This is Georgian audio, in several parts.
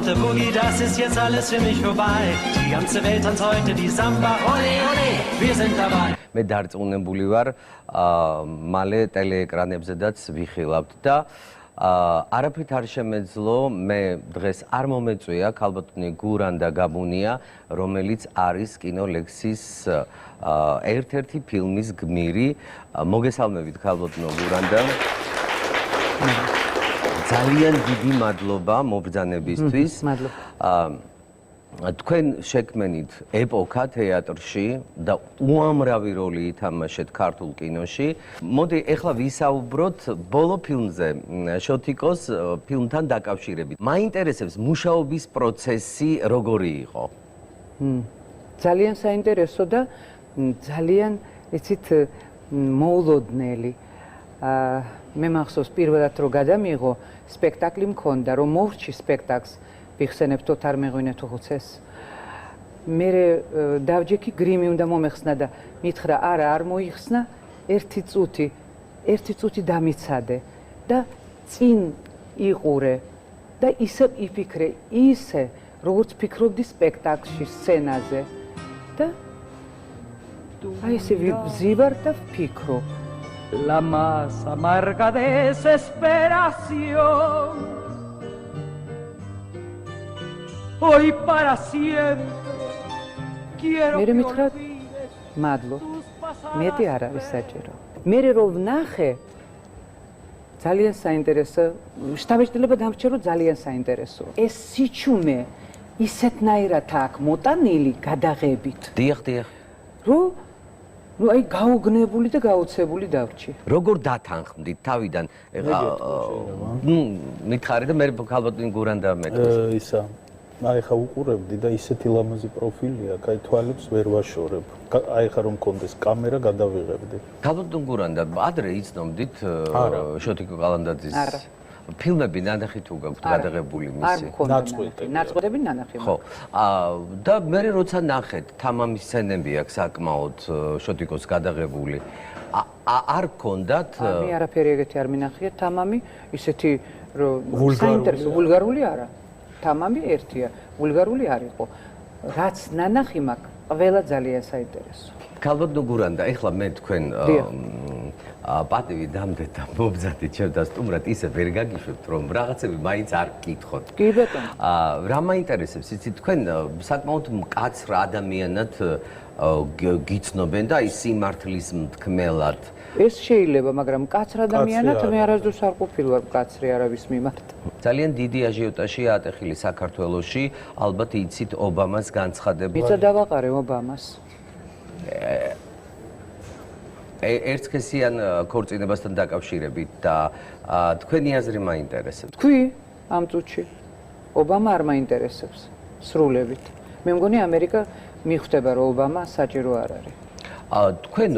rote Boogie, das ist jetzt alles für mich vorbei. Die ganze Welt tanzt heute die Samba, ole, ole, wir sind dabei. მე დარწმუნებული ვარ, მალე ტელეეკრანებზედაც ვიხილავთ და არაფრით არ შემეძლო, მე დღეს არ მომეწვია ქალბატონი გურანდა გაბუნია, რომელიც არის კინოლექსის ერთ-ერთი ფილმის გმირი. მოგესალმებით ქალბატონო გურანდა. ძალიან დიდი მადლობა მობრძანებისთვის. თქვენ შექმნით ეპოქა თეატრში და უამრავი როლი ითამაშეთ ქართულ კინოში. მოდი ეხლა ვისაუბროთ ბოლო ფილმზე, შოთიკოს ფილმთან დაკავშირებით. მაინტერესებს მუშაობის პროცესი როგორი იყო? ძალიან საინტერესო და ძალიან იცით მოულოდნელი. მე მახსოვს პირველად რომ გადამიღო სპექტაკლი მქონდა, რომ მოვრჩი სპექტაკლს ვიხსენებთ თოთარ მეღვინე თუხუცეს. მე დავჯექი გრიმი უნდა მომეხსნა და მითხრა არა არ მოიხსნა, ერთი წუთი დამიცადე და წინ იყურე და ისე იფიქრე, ისე როგორც ფიქრობდი სპექტაკლში სცენაზე და აი ესე ვიბზივარ და ვფიქრობ. La más amarga desesperación hoy para siempre quiero მე მითხრა მადლობ მეტი არ არის საჭირო მე რომ ვნახე ძალიან საინტერესო შთაბეჭდილება დამრჩა რომ ძალიან საინტერესო ეს სიჩუმე ისეთნაირად აქვს მოტანილი გადაღებით დიახ რომ ну აი გაუგნებული და გაუცებული დავრჩი. როგორ დათანხმდით თავიდან? მითხარი და მე ქალბატონი გურანდა მეკითხა. ისა აი ხა უყურებდი და ისეთი ლამაზი პროფილი აქვს, აი თვალებს ვერ ვაშორებ. აი ხა რომ კონდეს კამერა გადავიღებდი. ქალბატონ გურანდა, ადრე იცნობდით შოთიკო ყალანდაძის ფილმები ნანახი თუ გაქვთ გადაღებული მისი? ნაწყვეტები ნანახი. ხო. და მე როცა ნახეთ, თამამის სცენები აქვს საკმაოდ შოთიკოს გადაღებული. არ გქონდათ? მე არაფერი ეგეთი არ მინახია, თამამი ისეთი რომ საინტერესო ვულგარული არა. თამამი ერთია, ვულგარული არ იყო. რაც ნანახი მაქვს, ყველა ძალიან საინტერესო. ქალბატონ გურანდა, ეხლა მე თქვენ პატივი დამდეთ და მობძათით ჩემ და სტუმრად ისე ვერ გაგიშვებთ რომ რაღაცები მაინც არ გკითხოთ. კი ბატონო. რა მაინტერესებს იცით თქვენ საკმაოდ მკაცრ ადამიანად გიცნობენ და აი სიმართლის მთქმელად. ეს შეიძლება, მაგრამ მკაცრ ადამიანად მე არასდროს არ ყოფილვარ მკაცრი არავის მიმართ. ძალიან დიდი აჟიოტაჟია ატეხილი საქართველოში, ალბათ იცით ობამას განცხადება. ვიცა დავაყარე ობამას. ერთსქესიან ქორწინებასთან დაკავშირებით და თქვენი აზრი მაინტერესებს. თქვი ამ წუთში ობამა არ მაინტერესებს სრულებით. მე მგონი ამერიკა მიხვდება რომ ობამა საჭირო არ არის. თქვენ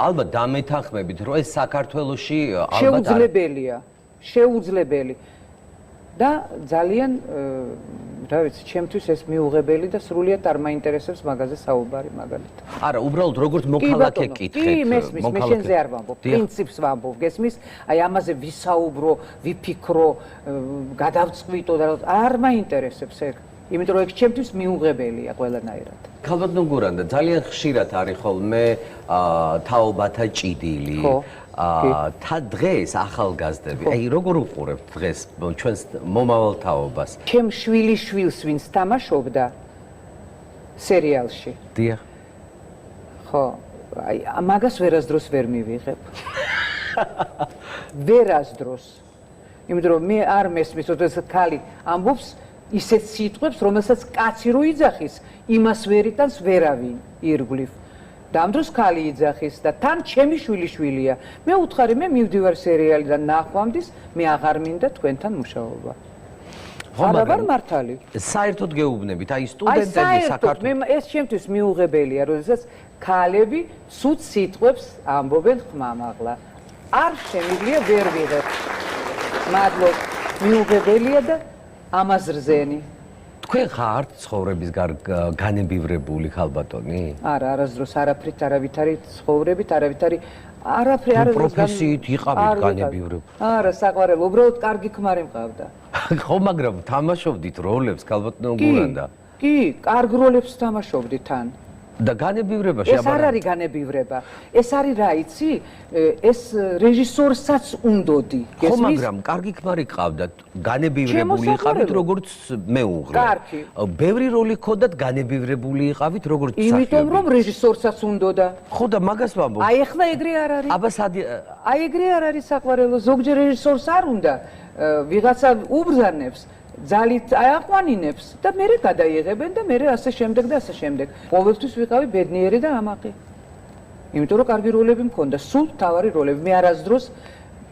ალბათ დამეთანხმებით რომ ეს საქართველოში ალბათ შეუძლებელი და ძალიან რა ვიცი, ჩემთვის ეს მიუღებელი და სრულიად არ მაინტერესებს მაგაზე საუბარი მაგალითად. არა, უბრალოდ როგორც მოქალაქე კითხეთ. კი, მესმის, მე შენზე არ ვამბობ, პრინციპს ვამბობ, გესმის? აი ამაზე ვისაუბრო, ვიფიქრო, გადავწყვიტო და არ მაინტერესებს ეგ. იმიტომ რომ ეგ ჩემთვის მიუღებელია ყველანაირად. ქალბატონ გურანდა, ძალიან ხშირად არის ხოლმე თაობათა ჭიდილი. დღეს ახალგაზრდები, აი როგორ უყურებთ დღეს ჩვენს მომავალ თაობას? ჩემ შვილიშვილს ვინც თამაშობდა სერიალში. დიახ. ხო, აი მაგას ვერასდროს ვერ მივიღებ. ვერასდროს. იმიტომ რომ მე არ მესმის, როდესაც ქალი ამბობს ისეთ სიტყვებს, რომელსაც კაცი რო იძახის, იმას ვერ იტანს ვერავინ ირგვლივ. და ამ დროს ქალი იძახის და თან ჩემი შვილიშვილია. მე უთხარი, მე მივდივარ სერიალიდან ნახვამდის, მე აღარ მინდა თქვენთან მუშაობა. არა ვარ მართალი. საერთოდ გეუბნებით, აი სტუდენტები საქართველოს. ეს ჩემთვის მიუღებელია, როდესაც ქალები ცუდ სიტყვებს ამბობენ ხმამაღლა. არ შემიძლია ვერ ვიღებ. მადლობ, მიუღებელია და ამაზრზენი. თქვენ ხართ ცხოვრების განებივრებული ქალბატონი? არა, არასდროს არაფრით არავითარი ცხოვრებით, არავითარი არაფერი არ პროფესიით იყავით განებივრებ. არა, საყვარელო, უბრალოდ კარგი ქმარი მყავდა. ხო, მაგრამ თამაშობდით როლებს ქალბატონო გურანდა. კი, კარგ როლებს თამაშობდი თან. და განებივრებაში ეს არ არის განებივრება. ეს არის რა იცი? ეს რეჟისორსაც უნდოდი. ხო, მაგრამ კარგი ქმარი ყავდათ, განებივრებული იყავით როგორც მეუღლე. კარგი. ბევრი როლი ჰქონდათ, განებივრებული იყავით როგორც მსახიობი. იმიტომ რომ რეჟისორსაც უნდოდა. ხო და მაგას ვამბობ. აი ახლა ეგრე არ არის. აბა სადი აი ეგრე არ არის საყვარელო, ზოგჯერ რეჟისორს არ უნდა ვიღაცა უბრძანებს, ძალით აყვანინებს და მერე გადაიღებენ და მერე ასე შემდეგ და ასე შემდეგ. ყოველთვის ვიყავი ბედნიერი და ამაყი. იმიტომ რომ კარგი როლები მქონდა, სულ მთავარი როლები. მე არასდროს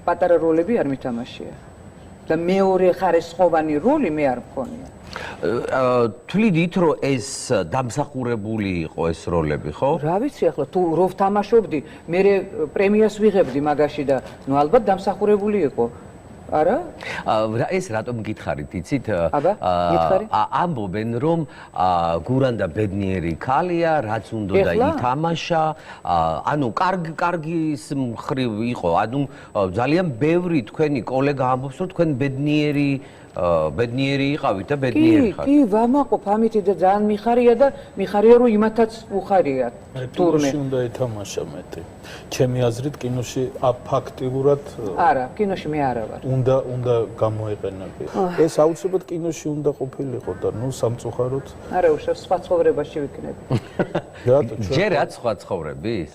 პატარა როლები არ მითამაშია. და მეორე ხარისხოვანი როლი მე არ მქონია. თვლიდით რომ ეს დამსახურებული იყო ეს როლები, ხო? რა ვიცი ახლა თუ რო ვთამაშობდი, მე პრემიას ვიღებდი მაგაში და ნუ ალბათ დამსახურებული იყო. არა? ეს რატომ გითხარით, იცით? აბა, გითხარი? ამბობენ რომ გურანდა ბედნიერი ქალია, რაც უნდა ითამაშა, ანუ კარგის მხრივ იყო, ანუ ძალიან ბევრი თქვენი კოლეგა ამბობს რომ თქვენ ბედნიერი იყავით და ბედნიერი ხართ. კი, ვამაყობ ამით და ძალიან მიხარია და მიხარია რომ იმათაც უხარია თურმე. კინოში უნდა ეთამაშა მეტი. ჩემი აზრით კინოში აფაქტიურად არა, კინოში მე არა ვარ. უნდა გამოეყენებინა. ეს აუცილებლად კინოში უნდა ყოფილიყო და ნუ სამწუხაროდ. არა, უშავს სხვა ცხოვრებაში ვიქნები. რატო? ჯერაც სხვა ცხოვრების?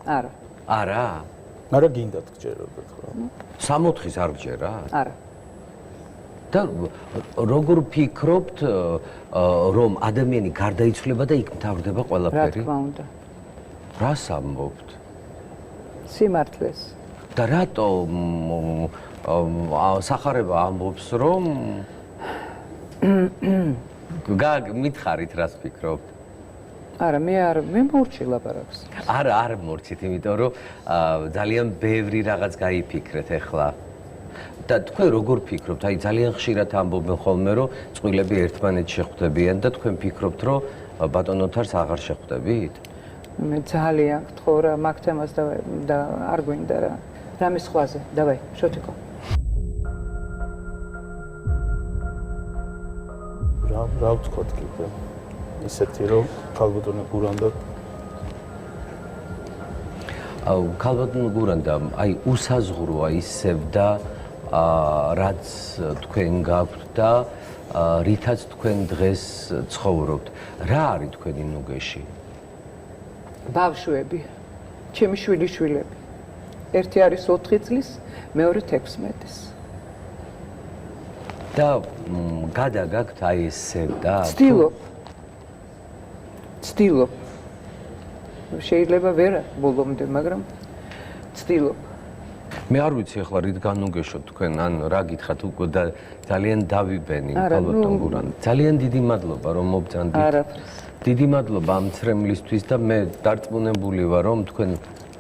არა. არა? არა გინდათ გჯეროდეთ ხო? 64-ის არ გჯერა? არა. და როგორ ფიქრობთ რომ ადამიანი გარდაიცვლება და იქ მთავრდება ყველაფერი? რა თქმა უნდა. რას ამბობთ? სიმართლეს. და რატო სახარება ამბობს რომ მითხარით რას ფიქრობთ? არა, მე მორჩი ლაპარაკს. არ მორჩით, იმიტომ რომ ძალიან ბევრი რაღაც გაიფიქრეთ ახლა. და თქვენ როგორ ფიქრობთ? აი ძალიან ხშირად ამბობენ ხოლმე რომ წყვილები ერთმანეთს შეხვდებიან და თქვენ ფიქრობთ რომ ბატონოთარს აღარ შეხვდებით? მე ძალიან გთხოვ რა მაგ თემას და არ გვინდა რა. რამის ხვაზე, დავაი, შოთიკო. რა ვთქვათ კიდე? ისეთი რომ ქალბატონი გურანდა ქალბატონი გურანდა აი უსაზღვროა ისევ და რაც თქვენ გაქვთ და რითაც თქვენ დღეს ცხოვრობთ. რა არის თქვენი ნუგეში? ბავშვები, ჩემი შვილიშვილები. ერთი არის 4 წლის, მეორე 16-ის. და გადაგაქვთ აი ეს სევდა? ცდილობ. შეიძლება ვერა ბოლომდე, მაგრამ ცდილობ. მე არ ვიცი ახლა რით განუგეშოთ თქვენ, ან რა გითხრათ უკვე და ძალიან დავიბენი ქალბატონ გურანდა. ძალიან დიდი მადლობა რომ მობძანდით. არაფერს. დიდი მადლობა ამ ცრემლისთვის და მე დარწმუნებული ვარ რომ თქვენ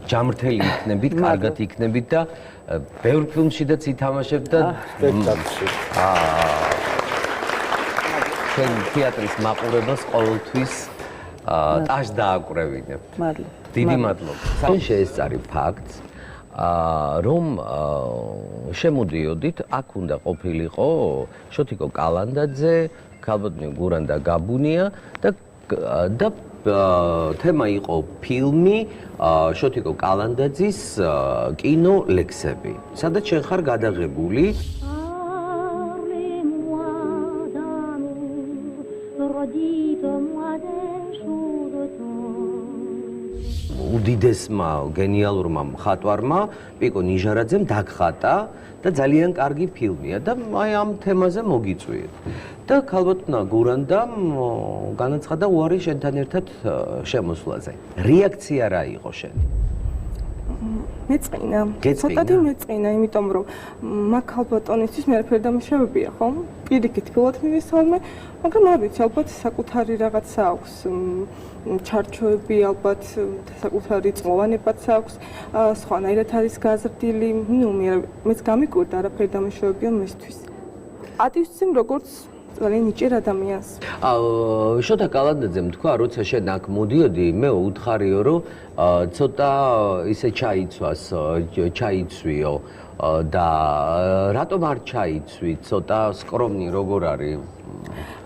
ჯამრთელი იქნებით, კარგად იქნებით და ბევრ ფილმშიდაც ითამაშებთ და სპექტაკლში. თქვენ თეატრის მაყურებელს ყოველთვის ტაშ დააკვრევინებთ. მადლობა. დიდი მადლობა. სამ შეესწარი ფაქტს რომ შემოდიოდით, აქ უნდა ყოფილიყო შოთიკო კალანდაძე, ქალბატონი გურანდა გაბუნია და თემა იყო ფილმი შოთიკო კალანდაძის კინო ლექსები. სადაც შენ ხარ გადაღებული. უდიდესმა გენიალურმა მხატვარმა პიკო ნიჟარაძემ დაგხატა და ძალიან კარგი ფილმია და აი ამ თემაზე მოგიწვიეთ. და ქალბატონა გურანდამ განაცხადა უარი შენთან ერთად შემოსვლაზე. რეაქცია რა იყო შენი? მეწყინა. ცოტათი მეწყინა, იმიტომ რომ მაგ ქალბატონისთვის მე არაფერი დამშავებია, ხო? პირიქით ფილოთ მივისალმე, მაგრამ არ ვიცი, ალბათ საკუთარი რაღაცა აქვს. ჩარჩოები ალბათ საკუთარი წლოვანებაც აქვს, სხვანაირად არის გაზრდილი. ნუ მეც გამიკვირდა არაფერი დამშავებია მისთვის. ადივსცემ როგორც ძალიან იჭერ ადამიანს. შოთა კალანდაძემ თქვა, როცა შენ აქ მოდიოდი, მე უთხარიო, რომ ცოტა ისე ჩაიცვიო და რატომ არ ჩაიცვი? ცოტა სკრომნი როგორ არის?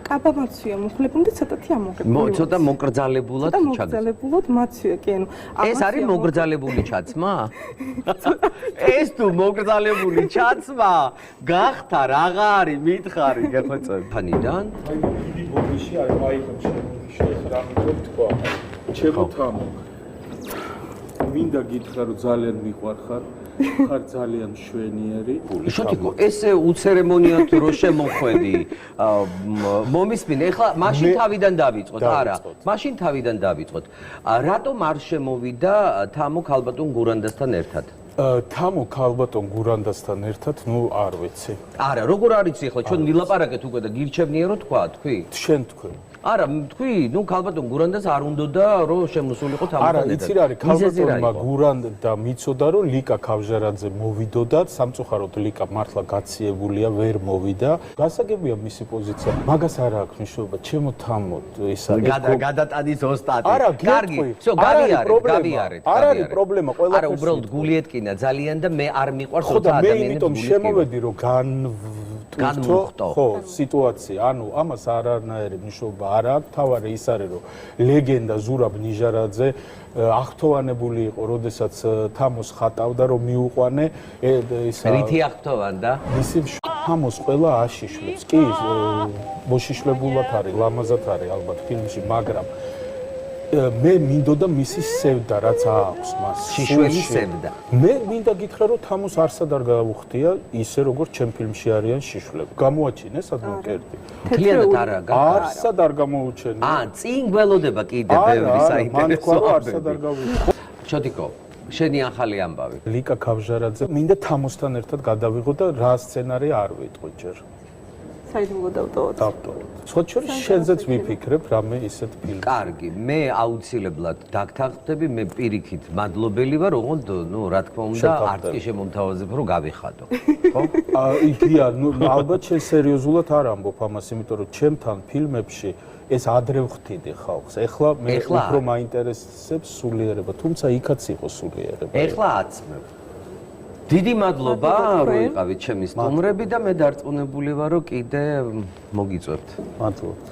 კაბა მაცვია მუხლებული და ცოტათი ამოღებული. ცოტა მოკრძალებულად ჩაგდა. მოკრძალებულად მაცვია, კი ანუ. ეს არის მოკრძალებული ჩაცმა? ეს თუ მოკრძალებული ჩაცმა გახთა რაღა არის მითხარი გეხვეწებ ფანიდან? აი დიდი ბოდიში არ მაიქა შემოიშვა რა მithom თქვა. ჩემო თამო. მინდა გითხრა რომ ძალიან მიყვარხარ. ხარ ძალიან მშვენიერი. შოთიკო, ესე უცერემონიათ რო შემოხვედი. მომისმინე, ეხლა მაშინ თავიდან დავიწყოთ, არა. მაშინ თავიდან დავიწყოთ. რატომ არ შემოვიდა თამო ქალბატონ გურანდასთან ერთად? თამო ქალბატონ გურანდასთან ერთად, ნუ არ ვიცი. არა, როგორ არიცი ეხლა ჩვენ ვილაპარაკეთ უკვე და გირჩევნიერო თქვა, თქვი? შენ თქვი. არა, თქვი, ნუ ქალბატონ გურანდას არ უნდოდა რომ შემოსულიყო თამოთან არა, იცი რა არის, ქალბატონმა გურანდა მიცოდა რომ ლიკა ქავჟარაძე მოვიდოდა, სამწუხაროდ ლიკა მართლა გაციებულია, ვერ მოვიდა. გასაგებია მისი პოზიცია, მაგას არ აქვს მნიშვნელობა, ჩემო თამო, ის არის გადატანის ოსტატი. არა, კარგი, всё, გავიარეთ. არ არის პრობლემა, ყველაფერს. არა, უბრალოდ გული ეტკინა ძალიან და მე არ მიყვარს ხო და მე ადამიანებს იმიტომ შემოვედი რომ განმუხტო. ხო, სიტუაცია, ანუ ამას არანაირი მნიშვნელობა არ აქვს, თავარი ის არის რომ ლეგენდა ზურაბ ნიჟარაძე აღთოვანებული იყო, როდესაც თამოს ხატავდა რომ მიუყვანე ისა რითი აღთოვანდა? მისი თამოს ყველა აშიშვლებს. კი, მოშიშლებულად არის, ლამაზად არის ალბათ ფილმში, მაგრამ მე მინდოდა მისი სევდა, რაც აქვს მას. შიშველი სევდა. მე მინდა გითხრა, რომ თამოს არსად არ გავუხდია ისე, როგორც ჩემ ფილმში არიან შიშვლები. გამოაჩინე სადმე კერდი. მთლიანად არა, არსად არ გამოუჩენე. წინ გველოდება კიდე ბევრი საინტერესო. მან თქვა, რომ არსად არ გავუხდი. შოთიკო, შენი ახალი ამბავი. ლიკა ქავჟარაძე მინდა თამოსთან ერთად გადავიღო და რა სცენარი არ ვიტყვი ჯერ. საიდუმლო დავტოვოთ. სხვა შორის შენზეც ვიფიქრებ რამე ისეთ ფილმს. კარგი, მე აუცილებლად დაგთანხმდები, მე პირიქით მადლობელი ვარ, ოღონდ, ნუ რა თქმა უნდა, არც კი შემომთავაზებ, რომ გავიხადო. ხო? იგია, ნუ ალბათ შენ სერიოზულად არ ამბობ ამას, იმიტომ რომ ჩემთან ფილმებში ეს ადრე ვხდიდი ხალხს. ეხლა მე უფრო მაინტერესებს სულიერება, თუმცა იქაც იყო სულიერება. ეხლა აცმევ. დიდი მადლობა, რომ იყავით ჩემი სტუმრები და მე დარწმუნებული ვარ, რომ კიდე მოგიწევთ. მადლობა.